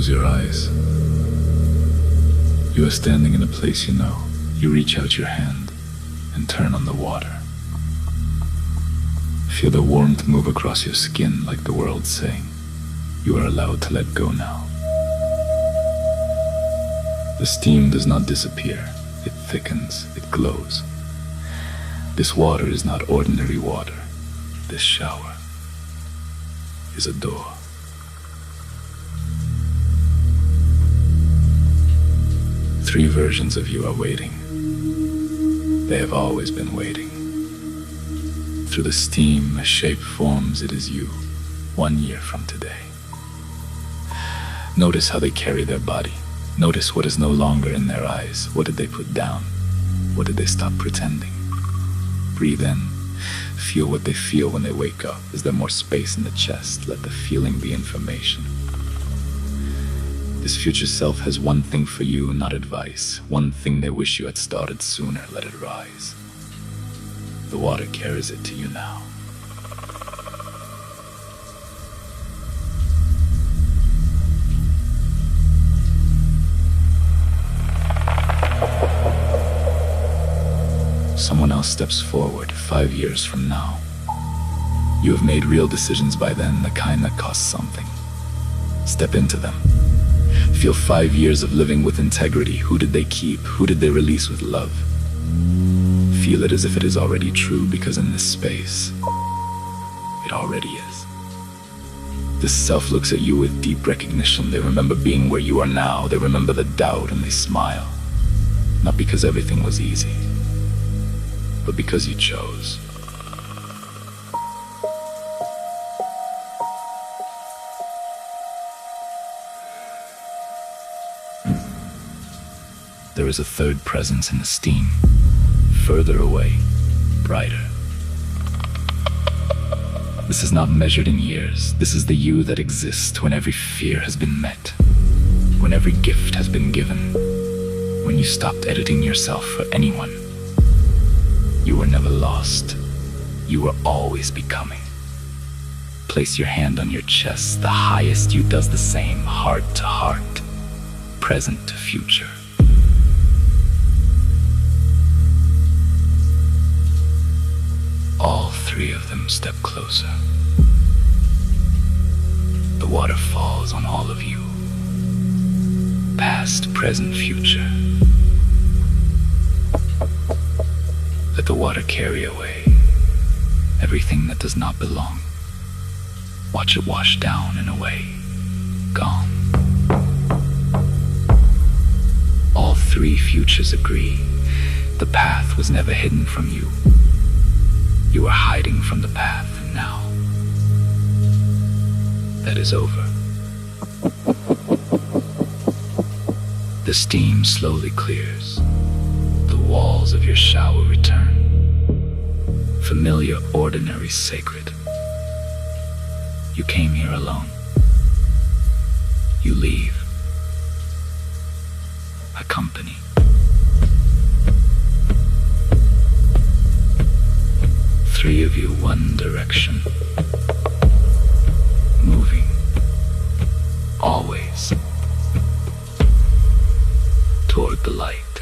Close your eyes. You are standing in a place you know. You reach out your hand and turn on the water. Feel the warmth move across your skin like the world saying, you are allowed to let go now. The steam does not disappear. It thickens, it glows. This water is not ordinary water. This shower is a door. Three versions of you are waiting. They have always been waiting. Through the steam, a shape forms. It is you, 1 year from today. Notice how they carry their body. Notice what is no longer in their eyes. What did they put down? What did they stop pretending? Breathe in. Feel what they feel when they wake up. Is there more space in the chest? Let the feeling be information. This future self has one thing for you, not advice. One thing they wish you had started sooner. Let it rise. The water carries it to you now. Someone else steps forward 5 years from now. You have made real decisions by then, the kind that cost something. Step into them. Feel 5 years of living with integrity. Who did they keep? Who did they release with love? Feel it as if it is already true, because in this space, it already is. This self looks at you with deep recognition. They remember being where you are now. They remember the doubt and they smile. Not because everything was easy, but because you chose. There is a third presence in the steam, further away, brighter. This is not measured in years. This is the you that exists when every fear has been met, when every gift has been given, when you stopped editing yourself for anyone. You were never lost. You were always becoming. Place your hand on your chest. The highest you does the same, heart to heart, present to future. All three of them step closer. The water falls on all of you. Past, present, future. Let the water carry away everything that does not belong. Watch it wash down and away, gone. All three futures agree. The path was never hidden from you. You were hiding from the path, and now that is over. The steam slowly clears. The walls of your shower return. Familiar, ordinary, sacred. You came here alone. You leave. Accompany. Three of you, one direction. Moving. Always. Toward the light.